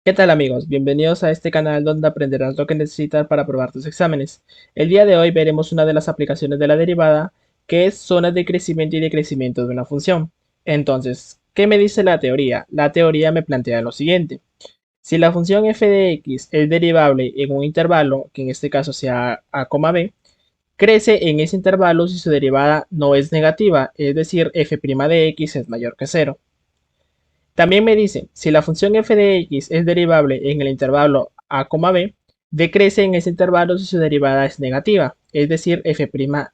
¿Qué tal amigos? Bienvenidos a este canal donde aprenderás lo que necesitas para aprobar tus exámenes. El día de hoy veremos una de las aplicaciones de la derivada, que es zonas de crecimiento y decrecimiento de una función. Entonces, ¿qué me dice la teoría? La teoría me plantea lo siguiente. Si la función f de x es derivable en un intervalo, que en este caso sea a, b, crece en ese intervalo si su derivada no es negativa, es decir, f' de x es mayor que cero. También me dice, si la función f de x es derivable en el intervalo a, b, decrece en ese intervalo si su derivada es negativa, es decir, f'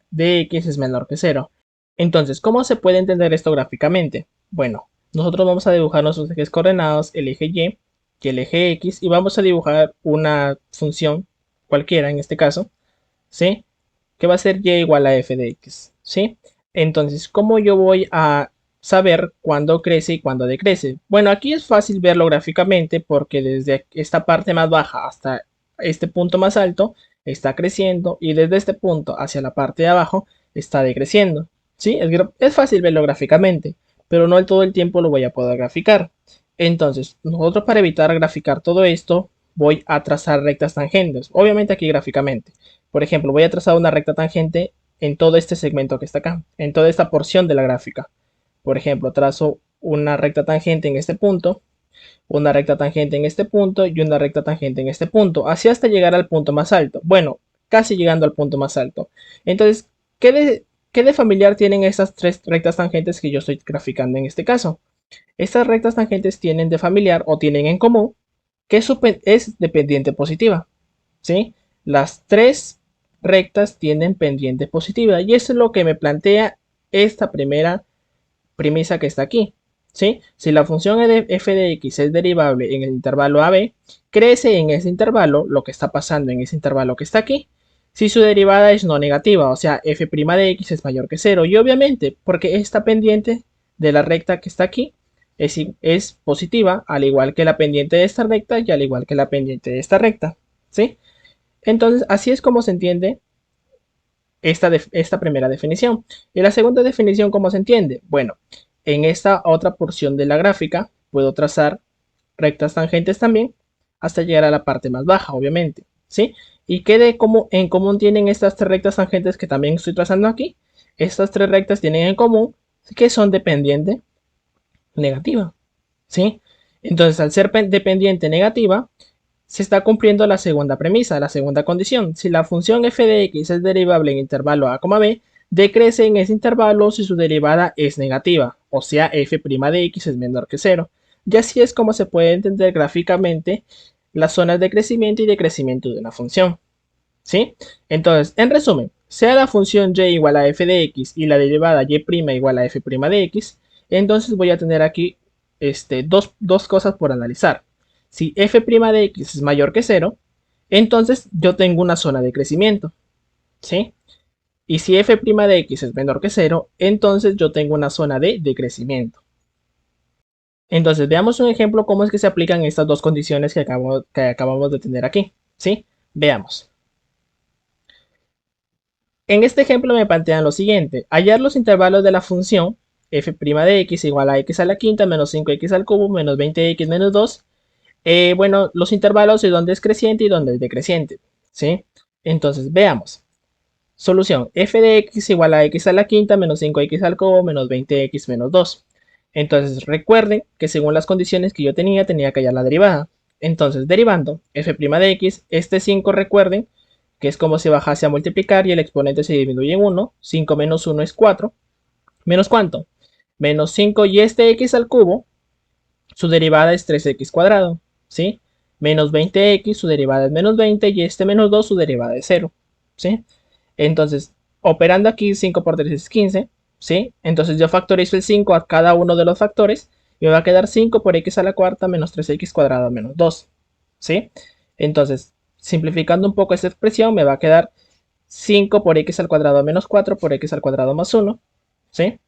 de x es menor que cero. Entonces, ¿cómo se puede entender esto gráficamente? Bueno, nosotros vamos a dibujar nuestros ejes coordenados, el eje y el eje x, y vamos a dibujar una función cualquiera en este caso, ¿sí? Que va a ser y igual a f de x, ¿sí? Entonces, ¿cómo yo voy a saber cuándo crece y cuándo decrece? Bueno, aquí es fácil verlo gráficamente porque desde esta parte más baja hasta este punto más alto está creciendo y desde este punto hacia la parte de abajo está decreciendo, ¿sí? Es fácil verlo gráficamente, pero no todo el tiempo lo voy a poder graficar. Entonces, nosotros para evitar graficar todo esto, voy a trazar rectas tangentes, obviamente aquí gráficamente. Por ejemplo, voy a trazar una recta tangente en todo este segmento que está acá, en toda esta porción de la gráfica. Por ejemplo, trazo una recta tangente en este punto, una recta tangente en este punto y una recta tangente en este punto, así hasta llegar al punto más alto. Bueno, casi llegando al punto más alto. Entonces, ¿qué de familiar tienen estas tres rectas tangentes que yo estoy graficando en este caso? Estas rectas tangentes tienen de familiar o tienen en común que es de pendiente positiva. ¿Sí? Las tres rectas tienen pendiente positiva y eso es lo que me plantea esta primera premisa que está aquí. ¿Sí? Si la función de f de x es derivable en el intervalo AB, crece en ese intervalo lo que está pasando en ese intervalo que está aquí. Si su derivada es no negativa, o sea, f' de x es mayor que cero. Y obviamente, porque esta pendiente de la recta que está aquí es positiva, al igual que la pendiente de esta recta y al igual que la pendiente de esta recta. ¿Sí? Entonces, así es como se entiende esta primera definición. Y la segunda definición, ¿cómo se entiende? Bueno, en esta otra porción de la gráfica puedo trazar rectas tangentes también hasta llegar a la parte más baja, obviamente. ¿Sí? ¿Y qué en común tienen estas tres rectas tangentes que también estoy trazando aquí? Estas tres rectas tienen en común que son dependiente negativa. ¿Sí? Entonces, al ser dependiente negativa, se está cumpliendo la segunda premisa, la segunda condición. Si la función f de x es derivable en intervalo a, b, decrece en ese intervalo si su derivada es negativa, o sea, f' de x es menor que cero. Y así es como se puede entender gráficamente las zonas de crecimiento y decrecimiento de una función. ¿Sí? Entonces, en resumen, sea la función y igual a f de x y la derivada y' igual a f' de x, entonces voy a tener aquí dos cosas por analizar. Si f' de x es mayor que cero, entonces yo tengo una zona de crecimiento. ¿Sí? Y si f' de x es menor que cero, entonces yo tengo una zona de decrecimiento. Entonces, veamos un ejemplo cómo es que se aplican estas dos condiciones que acabamos de tener aquí. ¿Sí? Veamos. En este ejemplo me plantean lo siguiente: hallar los intervalos de la función f' de x igual a x a la quinta menos 5x al cubo menos 20x menos 2. Bueno, los intervalos de dónde es creciente y dónde es decreciente. ¿Sí? Entonces, veamos. Solución: f de x igual a x a la quinta menos 5x al cubo menos 20x menos 2. Entonces, recuerden que según las condiciones que yo tenía que hallar la derivada. Entonces, derivando f' de x, este 5 recuerden que es como si bajase a multiplicar y el exponente se disminuye en 1. 5 menos 1 es 4. ¿Menos cuánto? Menos 5 y este x al cubo, su derivada es 3x cuadrado. ¿Sí? Menos 20x, su derivada es menos 20 y este menos 2, su derivada es 0. ¿Sí? Entonces, operando aquí 5 por 3 es 15. ¿Sí? Entonces yo factorizo el 5 a cada uno de los factores y me va a quedar 5 por x a la cuarta menos 3x cuadrado menos 2. ¿Sí? Entonces, simplificando un poco esta expresión, me va a quedar 5 por x al cuadrado menos 4 por x al cuadrado más 1. ¿Sí?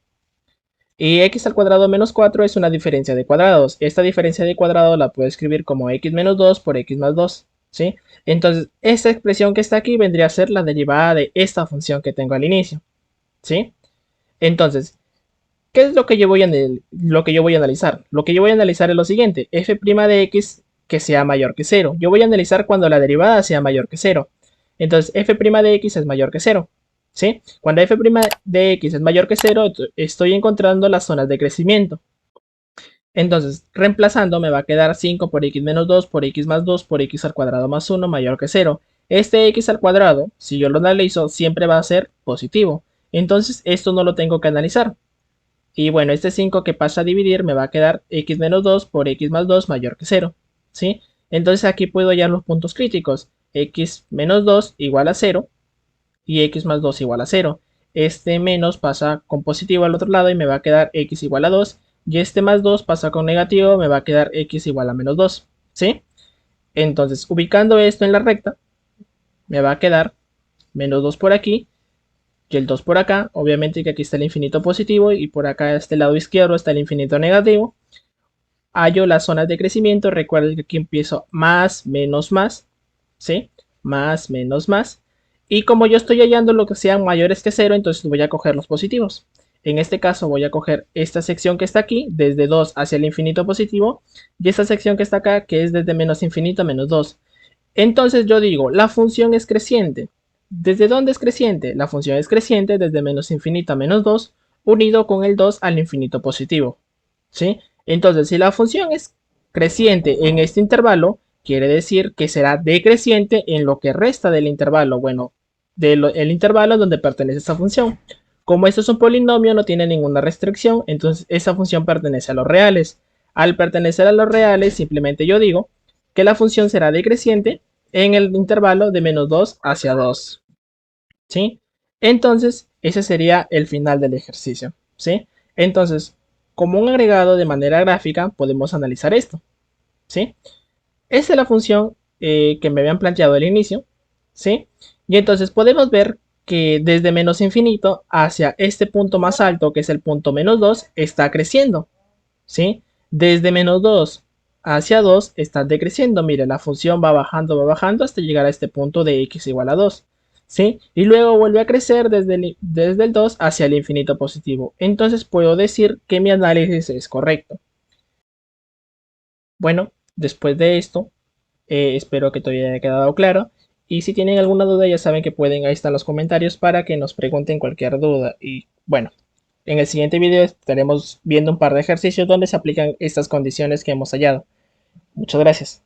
Y x al cuadrado menos 4 es una diferencia de cuadrados. Esta diferencia de cuadrado la puedo escribir como x menos 2 por x más 2. ¿Sí? Entonces, esta expresión que está aquí vendría a ser la derivada de esta función que tengo al inicio. ¿Sí? Entonces, ¿qué es lo que yo voy a analizar? Lo que yo voy a analizar es lo siguiente. f' de x que sea mayor que cero. Yo voy a analizar cuando la derivada sea mayor que cero. Entonces f' de x es mayor que cero. ¿Sí? Cuando f' de x es mayor que cero, estoy encontrando las zonas de crecimiento. Entonces, reemplazando me va a quedar 5 por x menos 2 por x más 2 por x al cuadrado más 1 mayor que 0. Este x al cuadrado, si yo lo analizo, siempre va a ser positivo. Entonces, esto no lo tengo que analizar. Y bueno, este 5 que pasa a dividir me va a quedar x menos 2 por x más 2 mayor que 0. ¿Sí? Entonces aquí puedo hallar los puntos críticos. X menos 2 igual a 0 y x más 2 igual a 0. Este menos pasa con positivo al otro lado y me va a quedar x igual a 2. Y este más 2 pasa con negativo, me va a quedar x igual a menos 2. ¿Sí? Entonces, ubicando esto en la recta, me va a quedar menos 2 por aquí y el 2 por acá. Obviamente que aquí está el infinito positivo y por acá, este lado izquierdo, está el infinito negativo. Hallo las zonas de crecimiento. Recuerden que aquí empiezo más, menos, más. ¿Sí? Más, menos, más. Y como yo estoy hallando lo que sean mayores que 0, entonces voy a coger los positivos. En este caso voy a coger esta sección que está aquí, desde 2 hacia el infinito positivo, y esta sección que está acá, que es desde menos infinito a menos 2. Entonces yo digo, la función es creciente. ¿Desde dónde es creciente? La función es creciente desde menos infinito a menos 2, unido con el 2 al infinito positivo. ¿Sí? Entonces, si la función es creciente en este intervalo, quiere decir que será decreciente en lo que resta del intervalo. Bueno, el intervalo donde pertenece esta función. Como esto es un polinomio, no tiene ninguna restricción, entonces esa función pertenece a los reales. Al pertenecer a los reales, simplemente yo digo que la función será decreciente en el intervalo de menos 2 hacia 2. ¿Sí? Entonces, ese sería el final del ejercicio. ¿Sí? Entonces, como un agregado de manera gráfica, podemos analizar esto. ¿Sí? Esta es la función que me habían planteado al inicio. ¿Sí? Y entonces podemos ver que desde menos infinito hacia este punto más alto, que es el punto menos 2, está creciendo. ¿Sí? Desde menos 2 hacia 2 está decreciendo. Mire, la función va bajando hasta llegar a este punto de x igual a 2. ¿Sí? Y luego vuelve a crecer desde el 2 hacia el infinito positivo. Entonces puedo decir que mi análisis es correcto. Bueno, después de esto, espero que todo haya quedado claro. Y si tienen alguna duda, ya saben que pueden, ahí están los comentarios para que nos pregunten cualquier duda. Y bueno, en el siguiente video estaremos viendo un par de ejercicios donde se aplican estas condiciones que hemos hallado. Muchas gracias.